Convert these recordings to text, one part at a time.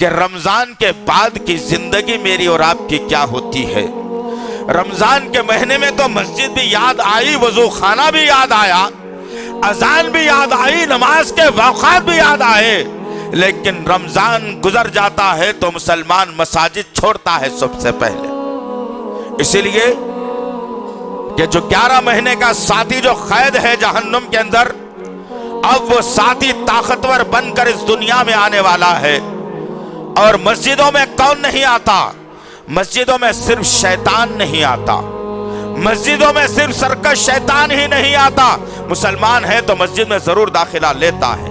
کہ رمضان کے بعد کی زندگی میری اور آپ کی کیا ہوتی ہے۔ رمضان کے مہینے میں تو مسجد بھی یاد آئی، وضو خانہ بھی یاد آیا، اذان بھی یاد آئی، نماز کے اوقات بھی یاد آئے، لیکن رمضان گزر جاتا ہے تو مسلمان مساجد چھوڑتا ہے سب سے پہلے۔ اسی لیے کہ جو 11 مہینے کا ساتھی جو قید ہے جہنم کے اندر، اب وہ ساتھی طاقتور بن کر اس دنیا میں آنے والا ہے۔ اور مسجدوں میں کون نہیں آتا؟ مسجدوں میں صرف شیطان نہیں آتا، مسجدوں میں صرف سرکش شیطان ہی نہیں آتا، مسلمان ہے تو مسجد میں ضرور داخلہ لیتا ہے،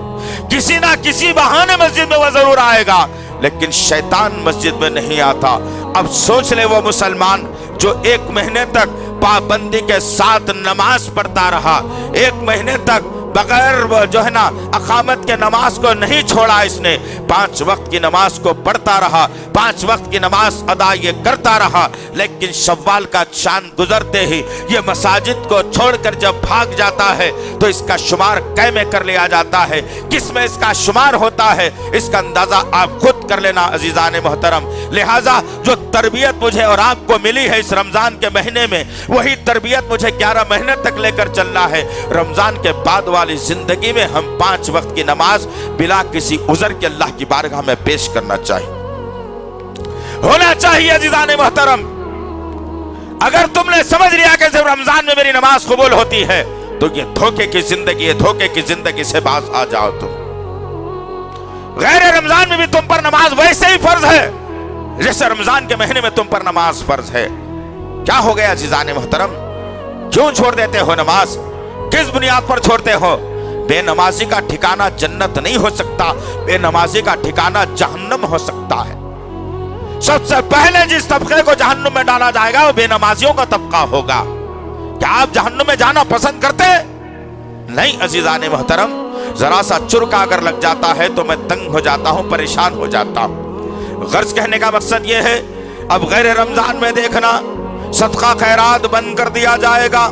کسی نہ کسی بہانے مسجد میں وہ ضرور آئے گا، لیکن شیطان مسجد میں نہیں آتا۔ اب سوچ لے وہ مسلمان جو 1 مہینے تک پابندی کے ساتھ نماز پڑھتا رہا، 1 مہینے تک بغیر جو ہے نا اقامت کے نماز کو نہیں چھوڑا، اس نے 5 وقت کی نماز کو پڑھتا رہا، 5 وقت کی نماز ادا یہ کرتا رہا، لیکن شوال کا چاند گزرتے ہی یہ مساجد کو چھوڑ کر جب بھاگ جاتا ہے تو اس کا شمار کئے میں کر لیا جاتا ہے، کس میں اس کا شمار ہوتا ہے، اس کا اندازہ آپ خود کر لینا عزیزان محترم۔ لہٰذا جو تربیت مجھے اور آپ کو ملی ہے اس رمضان کے مہینے میں، وہی تربیت مجھے 11 مہینے تک لے کر چلنا ہے۔ رمضان کے بعد والی زندگی میں ہم 5 وقت کی نماز بلا کسی عذر کے اللہ کی بارگاہ میں پیش کرنا چاہیے، ہونا چاہیے عزیزان محترم۔ اگر تم نے سمجھ لیا کہ صرف رمضان میں میری نماز قبول ہوتی ہے تو یہ دھوکے کی زندگی ہے، دھوکے کی زندگی سے باز آ جاؤ تم۔ غیر رمضان میں بھی تم پر نماز ویسے ہی فرض ہے جیسے رمضان کے مہینے میں تم پر نماز فرض ہے۔ کیا ہو گیا عزیزان محترم؟ کیوں چھوڑ دیتے ہو نماز؟ کس بنیاد پر چھوڑتے ہو؟ بے نمازی کا ٹھکانہ جنت نہیں ہو سکتا، بے نمازی کا ٹھکانہ جہنم ہو سکتا ہے۔ سب سے پہلے جس طبقے کو جہنم میں ڈالا جائے گا وہ بے نمازیوں کا طبقہ ہوگا۔ کیا آپ جہنم میں جانا پسند کرتے؟ نہیں عزیزان محترم، ذرا سا چرکا اگر لگ جاتا ہے تو میں تنگ ہو جاتا ہوں، پریشان ہو جاتا ہوں۔ غرض کہنے کا مقصد یہ ہے، اب غیر رمضان میں دیکھنا صدقہ خیرات بند کر دیا جائے گا۔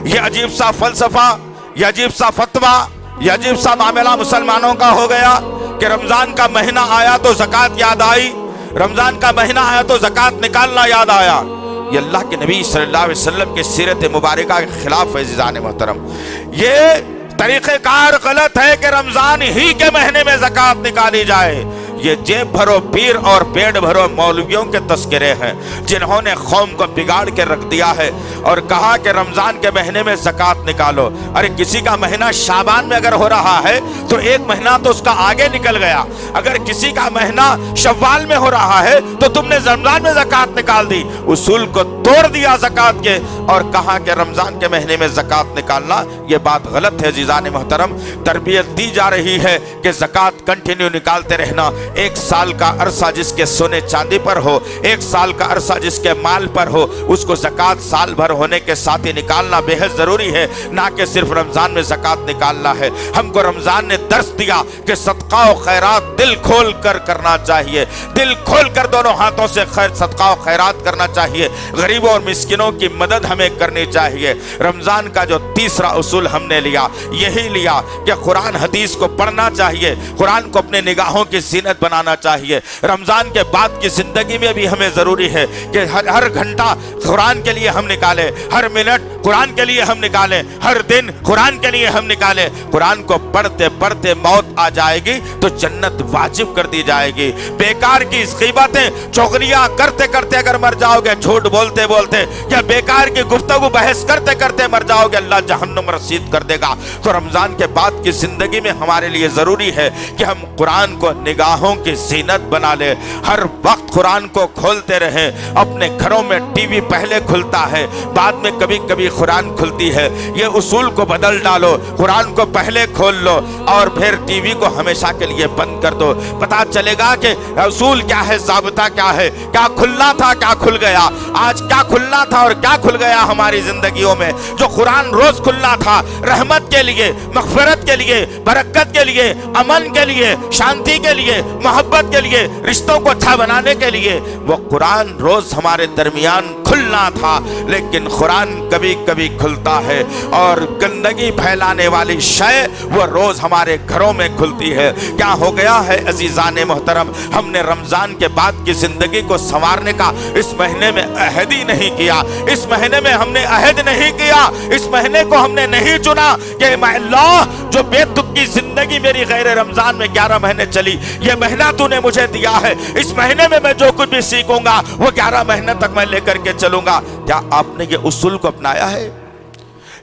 یہ عجیب سا فلسفہ، یہ عجیب سا فتویٰ، یہ عجیب سا معاملہ مسلمانوں کا ہو گیا کہ رمضان کا مہینہ آیا تو زکوٰۃ یاد آئی، رمضان کا مہینہ آیا تو زکوٰۃ نکالنا یاد آیا۔ یہ اللہ کے نبی صلی اللہ علیہ وسلم کی سیرت مبارکہ کے خلاف ہے عزیزان محترم۔ یہ طریقہ کار غلط ہے کہ رمضان ہی کے مہینے میں زکوٰۃ نکالی جائے۔ یہ جیب بھرو پیر اور پیٹ بھرو مولویوں کے تذکرے ہیں جنہوں نے قوم کو بگاڑ کے رکھ دیا ہے اور کہا کہ رمضان کے مہینے میں زکوٰۃ نکالو۔ ارے کسی کا مہینہ شعبان میں اگر ہو رہا ہے تو 1 مہینہ تو اس کا آگے نکل گیا، اگر کسی کا مہینہ شوال میں ہو رہا ہے تو تم نے رمضان میں زکوٰۃ نکال دی، اصول کو توڑ دیا زکوٰۃ کے اور کہا کہ رمضان کے مہینے میں زکوٰۃ نکالنا یہ بات غلط ہے عزیزان محترم۔ تربیت دی جا رہی ہے کہ زکوٰۃ کنٹینیو نکالتے رہنا، 1 سال کا عرصہ جس کے سونے چاندی پر ہو، 1 سال کا عرصہ جس کے مال پر ہو، اس کو زکوٰۃ سال بھر ہونے کے ساتھ ہی نکالنا بے حد ضروری ہے، نہ کہ صرف رمضان میں زکوٰۃ نکالنا ہے۔ ہم کو رمضان نے درس دیا کہ صدقہ و خیرات دل کھول کر کرنا چاہیے، دل کھول کر دونوں ہاتھوں سے صدقہ و خیرات کرنا چاہیے، غریبوں اور مسکینوں کی مدد ہمیں کرنی چاہیے۔ رمضان کا جو تیسرا اصول ہم نے لیا، یہی لیا کہ قرآن حدیث کو پڑھنا چاہیے، قرآن کو اپنے نگاہوں کی زینت بنانا چاہیے۔ رمضان کے بعد کی زندگی میں بھی ہمیں ضروری ہے کہ ہر گھنٹہ قرآن کے لیے ہم نکالیں، ہر منٹ قرآن کے لیے ہم نکالیں، ہر دن قرآن کے لیے ہم نکالیں۔ قرآن کو پڑھتے پڑھتے موت آ جائے گی تو جنت واجب کر دی جائے گی۔ بیکار کی غیبتیں چغلیاں کرتے کرتے اگر مر جاؤ گے، جھوٹ بولتے بولتے یا بیکار کی گفتگو بحث کرتے کرتے مر جاؤ گے، اللہ جہنم رسید کر دے گا۔ تو رمضان کے بعد کی زندگی میں ہمارے لیے ضروری ہے کہ ہم قرآن کو نگاہوں کی زینت بنا لے، ہر وقت قرآن کو کھولتے رہیں۔ اپنے گھروں میں ٹی وی پہلے کھلتا ہے، بعد میں کبھی کبھی قرآن کھلتی ہے، یہ اصول کو بدل ڈالو، قرآن کو پہلے کھول لو اور پھر ٹی وی کو ہمیشہ کے لیے بند کر دو۔ پتا چلے گا کہ اصول کیا ہے، ضابطہ کیا ہے، کیا کھلنا تھا کیا کھل گیا، آج کیا کھلنا تھا اور کیا کھل گیا ہماری زندگیوں میں۔ جو قرآن روز کھلنا تھا رحمت کے لیے، مغفرت کے لیے، برکت کے لیے، امن کے لیے، شانتی کے لیے، محبت کے لیے، رشتوں کو اچھا بنانے کے لیے، وہ قرآن روز ہمارے درمیان کھلنا تھا، لیکن قرآن کبھی کبھی کھلتا ہے، اور گندگی پھیلانے والی شے وہ روز ہمارے گھروں میں کھلتی ہے۔ کیا ہو گیا ہے عزیزان محترم، ہم نے رمضان کے بعد کی زندگی کو سنوارنے کا اس مہینے میں عہد ہی نہیں کیا، اس مہینے میں ہم نے عہد نہیں کیا، اس مہینے کو ہم نے نہیں چنا کہ میں اللہ جو بے تک کی زندگی میری غیر رمضان میں 11 مہینے چلی، یہ مہینہ تو نے مجھے دیا ہے، اس مہینے میں جو کچھ بھی سیکھوں گا وہ 11 مہینے تک میں لے کر کے چلوں گا۔ کیا آپ نے یہ اصول کو اپنایا ہے؟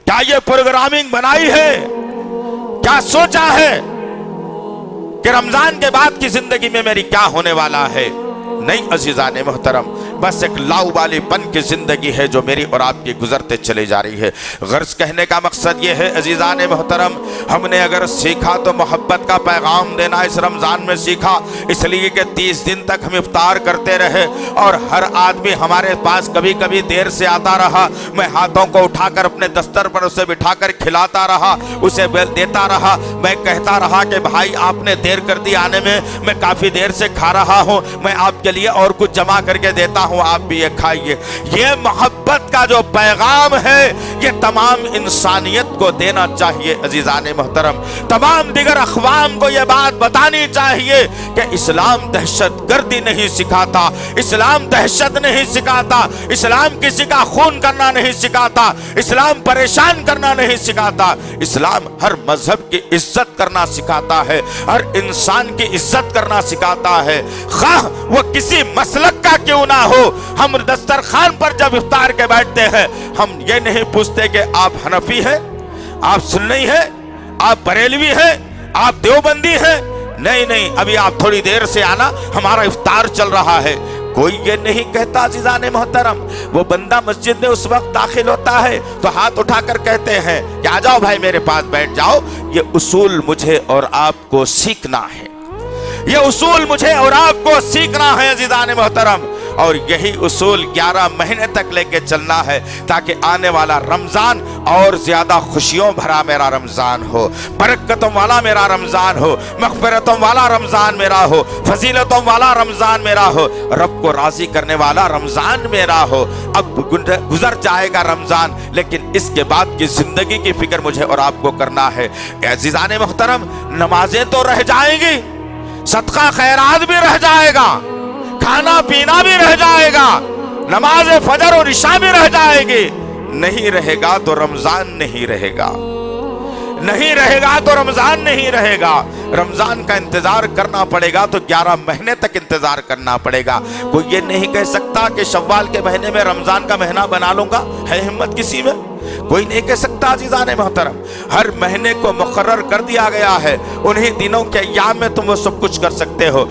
کیا یہ پروگرامنگ بنائی ہے؟ کیا سوچا ہے کہ رمضان کے بعد کی زندگی میں میری کیا ہونے والا ہے؟ نہیں عزیزان محترم، بس ایک لاؤبالی پن کی زندگی ہے جو میری اور آپ کی گزرتے چلی جا رہی ہے۔ غرض کہنے کا مقصد یہ ہے عزیزان محترم، ہم نے اگر سیکھا تو محبت کا پیغام دینا اس رمضان میں سیکھا، اس لیے کہ 30 دن تک ہم افطار کرتے رہے، اور ہر آدمی ہمارے پاس کبھی کبھی دیر سے آتا رہا، میں ہاتھوں کو اٹھا کر اپنے دستر پر اسے بٹھا کر کھلاتا رہا، اسے دیتا رہا، میں کہتا رہا کہ بھائی آپ نے دیر کر دی آنے میں کافی دیر سے کھا رہا ہوں، میں آپ کے لیے اور کچھ جمع کر کے دیتا ہوں، آپ بھی یہ کھائیے۔ یہ محبت کا جو پیغام ہے یہ تمام انسانیت کو دینا چاہیے عزیزان محترم، تمام دیگر اقوام کو یہ بات بتانی چاہیے کہ اسلام دہشت گردی نہیں سکھاتا، اسلام دہشت نہیں سکھاتا، اسلام کسی کا خون کرنا نہیں سکھاتا، اسلام پریشان کرنا نہیں سکھاتا، اسلام ہر مذہب کی عزت کرنا سکھاتا ہے، ہر انسان کی عزت کرنا سکھاتا ہے، خواہ وہ کسی مسلک کا کیوں نہ ہو۔ ہم دسترخوان پر جب افطار کے بیٹھتے ہیں ہم یہ نہیں پوچھتے کہ آپ حنفی ہیں، آپ سنی ہیں، آپ بریلوی ہیں، آپ دیوبندی ہیں، نہیں، ابھی آپ تھوڑی دیر سے آنا، ہمارا افطار چل رہا ہے۔ کوئی یہ نہیں کہتا عزیزان محترم، وہ بندہ مسجد میں اس وقت داخل ہوتا ہے تو ہاتھ اٹھا کر کہتے ہیں کہ آ جاؤ بھائی میرے پاس بیٹھ جاؤ۔ یہ اصول مجھے اور آپ کو سیکھنا ہے، یہ اصول مجھے اور آپ کو سیکھنا ہے عزیزان محترم، اور یہی اصول 11 مہینے تک لے کے چلنا ہے تاکہ آنے والا رمضان اور زیادہ خوشیوں بھرا میرا رمضان ہو، برکتوں والا میرا رمضان ہو، مغفرتوں والا رمضان میرا ہو، فضیلتوں والا رمضان میرا ہو، رب کو راضی کرنے والا رمضان میرا ہو۔ اب گزر جائے گا رمضان، لیکن اس کے بعد کی زندگی کی فکر مجھے اور آپ کو کرنا ہے۔ عزیزان محترم، نمازیں تو رہ جائیں گی، صدقہ خیرات بھی رہ جائے گا، کھانا پینا بھی رہ جائے گا، نماز فجر اور عشاء بھی رہ جائے گی، نہیں رہے گا تو رمضان نہیں رہے گا، نہیں رہے گا تو رمضان نہیں رہے گا۔ رمضان کا انتظار کرنا پڑے گا تو 11 مہینے تک انتظار کرنا پڑے گا۔ کوئی یہ نہیں کہہ سکتا کہ شوال کے مہینے میں رمضان کا مہینہ بنا لوں گا، ہے ہمت کسی میں؟ کوئی نہیں کہہ سکتا عزیزان محترم۔ ہر مہینے کو مقرر کر دیا گیا ہے، انہی دنوں کے ایام میں تم وہ سب کچھ کر سکتے ہو۔